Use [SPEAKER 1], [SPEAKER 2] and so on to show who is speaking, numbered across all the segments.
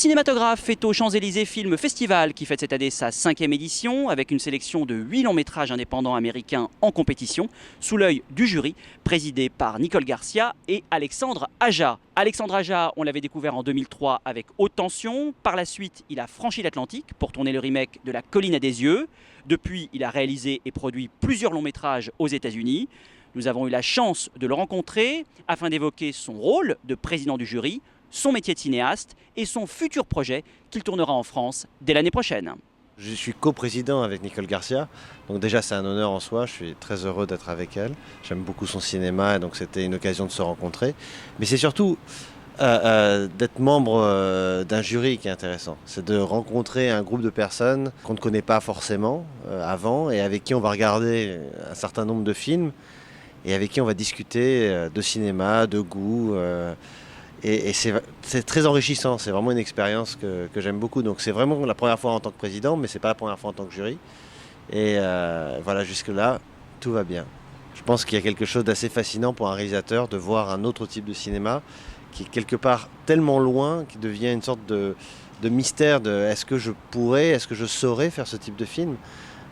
[SPEAKER 1] cinématographe est au Champs-Élysées Film Festival qui fête cette année sa 5e édition avec une sélection de 8 longs métrages indépendants américains en compétition sous l'œil du jury présidé par Nicole Garcia et Alexandre Aja. Alexandre Aja, on l'avait découvert en 2003 avec Haute Tension. Par la suite, il a franchi l'Atlantique pour tourner le remake de La Colline à des yeux. Depuis, il a réalisé et produit plusieurs longs métrages aux États-Unis. Nous avons eu la chance de le rencontrer afin d'évoquer son rôle de président du jury, son métier de cinéaste et son futur projet qu'il tournera en France dès l'année prochaine.
[SPEAKER 2] Je suis coprésident avec Nicole Garcia, donc déjà c'est un honneur en soi, je suis très heureux d'être avec elle. J'aime beaucoup son cinéma et donc c'était une occasion de se rencontrer. Mais c'est surtout d'être membre d'un jury qui est intéressant. C'est de rencontrer un groupe de personnes qu'on ne connaît pas forcément avant et avec qui on va regarder un certain nombre de films et avec qui on va discuter de cinéma, de goût. Et c'est très enrichissant, c'est vraiment une expérience que j'aime beaucoup. Donc c'est vraiment la première fois en tant que président, mais c'est pas la première fois en tant que jury. Et voilà, jusque-là, tout va bien. Je pense qu'il y a quelque chose d'assez fascinant pour un réalisateur de voir un autre type de cinéma qui est quelque part tellement loin, qui devient une sorte de mystère de est-ce que je pourrais, est-ce que je saurais faire ce type de film ?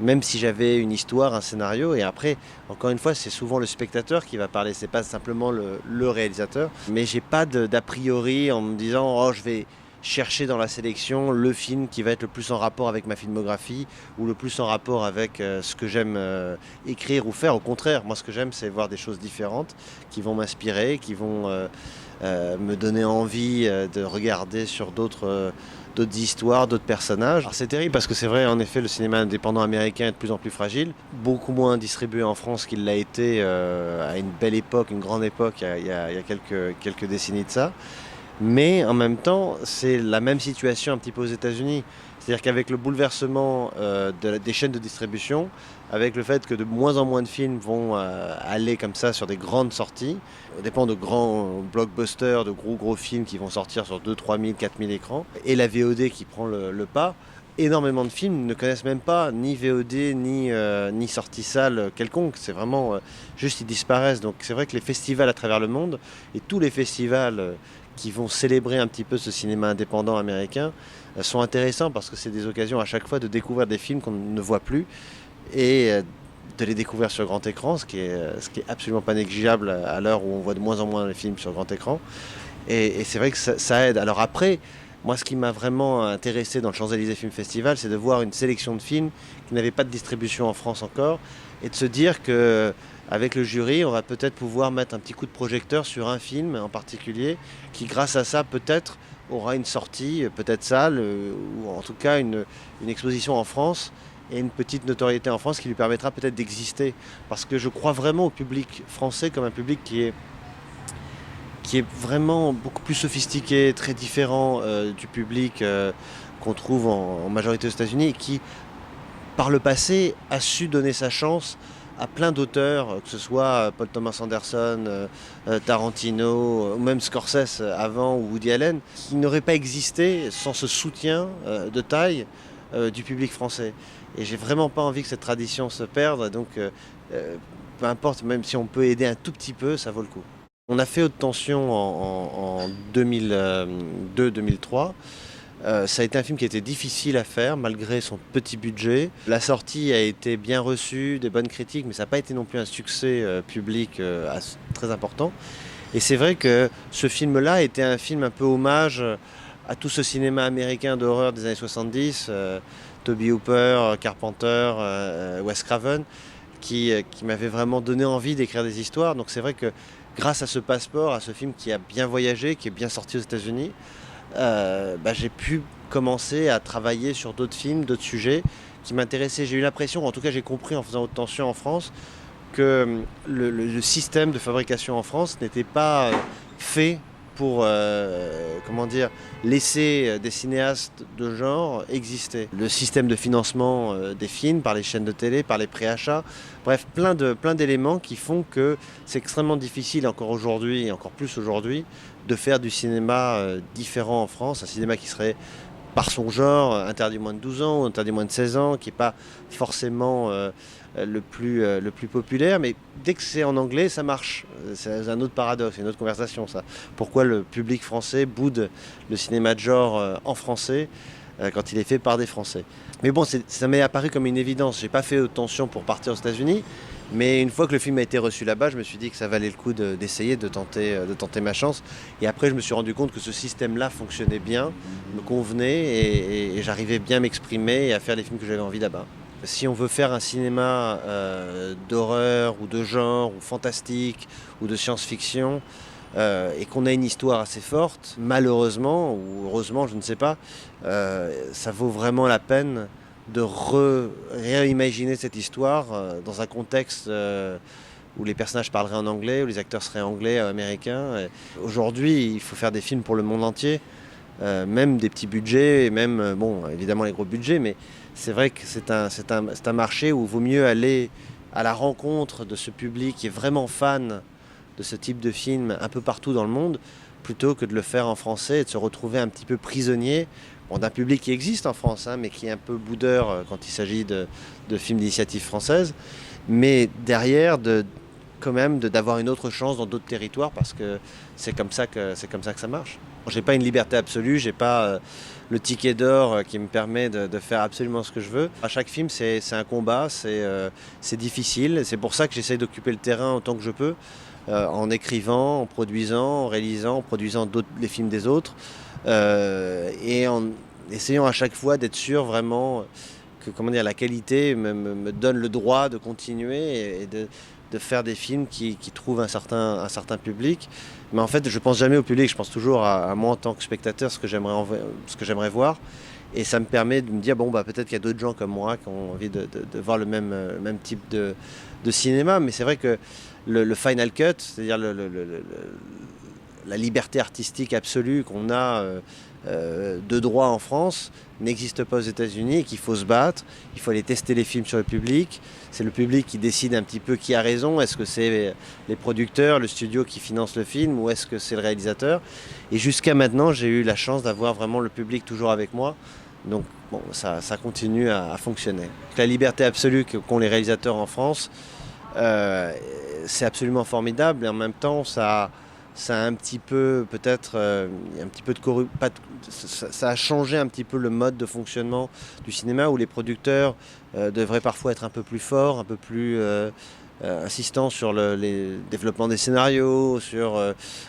[SPEAKER 2] Même si j'avais une histoire, un scénario, et après, encore une fois, c'est souvent le spectateur qui va parler, c'est pas simplement le réalisateur. Mais j'ai pas d'a priori en me disant, oh, je vais chercher dans la sélection le film qui va être le plus en rapport avec ma filmographie ou le plus en rapport avec ce que j'aime écrire ou faire. Au contraire, moi, ce que j'aime, c'est voir des choses différentes qui vont m'inspirer, qui vont me donner envie de regarder sur d'autres histoires, d'autres personnages. Alors c'est terrible parce que c'est vrai, en effet, le cinéma indépendant américain est de plus en plus fragile, beaucoup moins distribué en France qu'il l'a été à une belle époque, une grande époque, il y a quelques décennies de ça. Mais en même temps, c'est la même situation un petit peu aux États-Unis. C'est-à-dire qu'avec le bouleversement des chaînes de distribution, avec le fait que de moins en moins de films vont aller comme ça sur des grandes sorties, ça dépend de grands blockbusters, de gros films qui vont sortir sur 2 3 000, 4 000 écrans, et la VOD qui prend le pas, énormément de films ne connaissent même pas ni VOD ni sortie salle quelconque. C'est vraiment juste ils disparaissent. Donc c'est vrai que les festivals à travers le monde, et tous les festivals qui vont célébrer un petit peu ce cinéma indépendant américain sont intéressants parce que c'est des occasions à chaque fois de découvrir des films qu'on ne voit plus et de les découvrir sur grand écran, ce qui est absolument pas négligeable à l'heure où on voit de moins en moins les films sur grand écran. Et c'est vrai que ça aide. Alors après, moi ce qui m'a vraiment intéressé dans le Champs-Élysées Film Festival, c'est de voir une sélection de films qui n'avaient pas de distribution en France encore et de se dire que avec le jury, on va peut-être pouvoir mettre un petit coup de projecteur sur un film en particulier qui, grâce à ça, peut-être aura une sortie, peut-être salle, ou en tout cas une exposition en France et une petite notoriété en France qui lui permettra peut-être d'exister. Parce que je crois vraiment au public français comme un public qui est vraiment beaucoup plus sophistiqué, très différent du public qu'on trouve en majorité aux États-Unis et qui, par le passé, a su donner sa chance à plein d'auteurs, que ce soit Paul Thomas Anderson, Tarantino, ou même Scorsese avant, ou Woody Allen, qui n'auraient pas existé sans ce soutien de taille du public français. Et j'ai vraiment pas envie que cette tradition se perde, donc peu importe, même si on peut aider un tout petit peu, ça vaut le coup. On a fait Haute Tension en 2002-2003. Ça a été un film qui a été difficile à faire malgré son petit budget. La sortie a été bien reçue, des bonnes critiques, mais ça n'a pas été non plus un succès public très important. Et c'est vrai que ce film-là était un film un peu hommage à tout ce cinéma américain d'horreur des années 70, Tobe Hooper, Carpenter, Wes Craven, qui m'avait vraiment donné envie d'écrire des histoires. Donc c'est vrai que grâce à ce passeport, à ce film qui a bien voyagé, qui est bien sorti aux États-Unis, j'ai pu commencer à travailler sur d'autres films, d'autres sujets qui m'intéressaient. J'ai eu l'impression, en tout cas j'ai compris en faisant Haute Tension en France, que le système de fabrication en France n'était pas fait pour laisser des cinéastes de genre exister. Le système de financement des films par les chaînes de télé, par les préachats, bref, plein d'éléments qui font que c'est extrêmement difficile encore aujourd'hui, et encore plus aujourd'hui, de faire du cinéma différent en France, un cinéma qui serait par son genre, interdit moins de 12 ans ou interdit moins de 16 ans, qui n'est pas forcément le plus populaire, mais dès que c'est en anglais, ça marche. C'est un autre paradoxe, une autre conversation ça. Pourquoi le public français boude le cinéma de genre en français quand il est fait par des Français. Mais bon, ça m'est apparu comme une évidence. J'ai pas fait attention pour partir aux États-Unis, mais une fois que le film a été reçu là-bas, je me suis dit que ça valait le coup d'essayer, de tenter ma chance. Et après, je me suis rendu compte que ce système-là fonctionnait bien, me convenait et j'arrivais bien à m'exprimer et à faire les films que j'avais envie là-bas. Si on veut faire un cinéma d'horreur ou de genre ou fantastique ou de science-fiction et qu'on a une histoire assez forte, malheureusement ou heureusement, je ne sais pas, ça vaut vraiment la peine de réimaginer cette histoire dans un contexte où les personnages parleraient en anglais, où les acteurs seraient anglais, américains. Aujourd'hui, il faut faire des films pour le monde entier, même des petits budgets, et même, bon, évidemment les gros budgets, mais c'est vrai que c'est un marché où il vaut mieux aller à la rencontre de ce public qui est vraiment fan de ce type de film un peu partout dans le monde, plutôt que de le faire en français et de se retrouver un petit peu prisonnier d'un public qui existe en France, hein, mais qui est un peu boudeur quand il s'agit de films d'initiative française, mais derrière, quand même d'avoir une autre chance dans d'autres territoires, parce que c'est comme ça que ça marche. J'ai pas une liberté absolue, j'ai pas le ticket d'or qui me permet de faire absolument ce que je veux. À chaque film, c'est un combat, c'est difficile, c'est pour ça que j'essaye d'occuper le terrain autant que je peux, en écrivant, en produisant, en réalisant, en produisant les films des autres, et en essayant à chaque fois d'être sûr vraiment que la qualité me donne le droit de continuer et de faire des films qui trouvent un certain public. Mais en fait, je pense jamais au public, je pense toujours à moi en tant que spectateur, ce que j'aimerais voir. Et ça me permet de me dire, bon, peut-être qu'il y a d'autres gens comme moi qui ont envie de voir le même type de cinéma. Mais c'est vrai que le final cut, c'est-à-dire la liberté artistique absolue qu'on a de droit en France, n'existe pas aux États-Unis et qu'il faut se battre. Il faut aller tester les films sur le public. C'est le public qui décide un petit peu qui a raison. Est-ce que c'est les producteurs, le studio qui finance le film, ou est-ce que c'est le réalisateur? Et jusqu'à maintenant, j'ai eu la chance d'avoir vraiment le public toujours avec moi. Donc bon, ça continue à fonctionner. La liberté absolue qu'ont les réalisateurs en France, c'est absolument formidable. Et en même temps, ça a un petit peu, peut-être, un petit peu de ça a changé un petit peu le mode de fonctionnement du cinéma, où les producteurs devraient parfois être un peu plus forts, un peu plus insistants sur les développements des scénarios, sur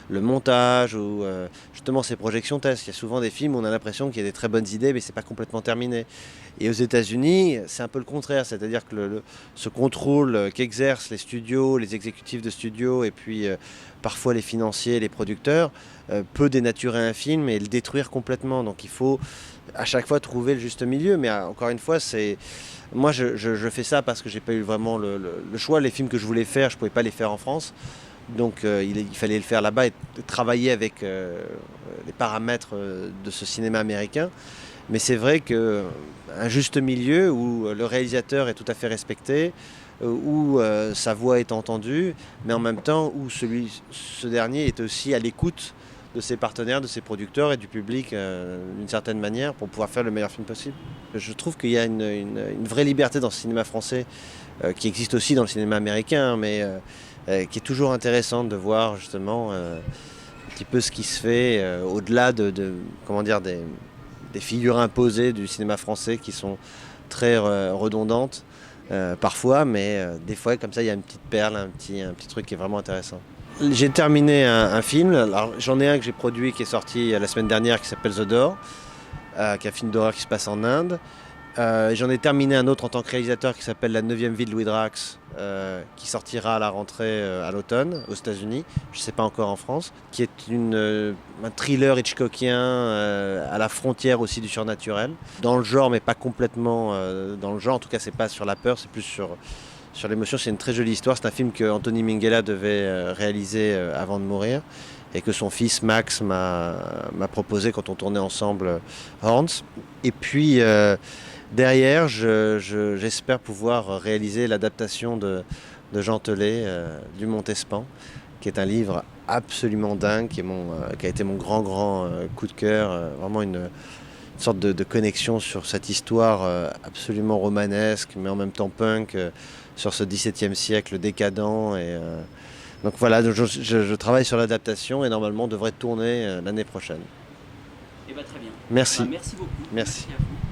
[SPEAKER 2] le montage, ou justement ces projections tests. Il y a souvent des films où on a l'impression qu'il y a des très bonnes idées, mais c'est pas complètement terminé. Et aux États-Unis, c'est un peu le contraire, c'est-à-dire que ce contrôle qu'exercent les studios, les exécutifs de studios, et puis parfois les financiers, les producteurs, peut dénaturer un film et le détruire complètement. Donc il faut à chaque fois trouver le juste milieu. Mais encore une fois, moi je fais ça parce que j'ai pas eu vraiment le choix. Les films que je voulais faire, je pouvais pas les faire en France. Donc il fallait le faire là-bas et travailler avec les paramètres de ce cinéma américain. Mais c'est vrai qu'un juste milieu où le réalisateur est tout à fait respecté, où sa voix est entendue, mais en même temps où ce dernier est aussi à l'écoute de ses partenaires, de ses producteurs et du public d'une certaine manière, pour pouvoir faire le meilleur film possible. Je trouve qu'il y a une vraie liberté dans ce cinéma français, qui existe aussi dans le cinéma américain, mais qui est toujours intéressante de voir justement un petit peu ce qui se fait au-delà des figures imposées du cinéma français, qui sont très redondantes parfois, mais des fois comme ça il y a une petite perle, un petit truc qui est vraiment intéressant. J'ai terminé un film, alors, j'en ai un que j'ai produit qui est sorti la semaine dernière, qui s'appelle The Door, qui est un film d'horreur qui se passe en Inde. J'en ai terminé un autre en tant que réalisateur qui s'appelle La 9e vie de Louis Drax, qui sortira à la rentrée à l'automne aux États-Unis, je ne sais pas encore en France, qui est un thriller hitchcockien à la frontière aussi du surnaturel, dans le genre mais pas complètement dans le genre, en tout cas c'est pas sur la peur, c'est plus sur l'émotion. C'est une très jolie histoire, c'est un film que Anthony Minghella devait réaliser avant de mourir, et que son fils Max m'a proposé quand on tournait ensemble Horns. Et puis derrière, j'espère pouvoir réaliser l'adaptation de Jean Telet, du Montespan, qui est un livre absolument dingue, qui a été mon grand coup de cœur, vraiment une sorte de connexion sur cette histoire absolument romanesque, mais en même temps punk, sur ce XVIIe siècle décadent. Donc voilà, je travaille sur l'adaptation et normalement on devrait tourner l'année prochaine.
[SPEAKER 1] Eh ben, très bien.
[SPEAKER 2] Merci.
[SPEAKER 1] Merci beaucoup.
[SPEAKER 2] Merci.
[SPEAKER 1] À vous.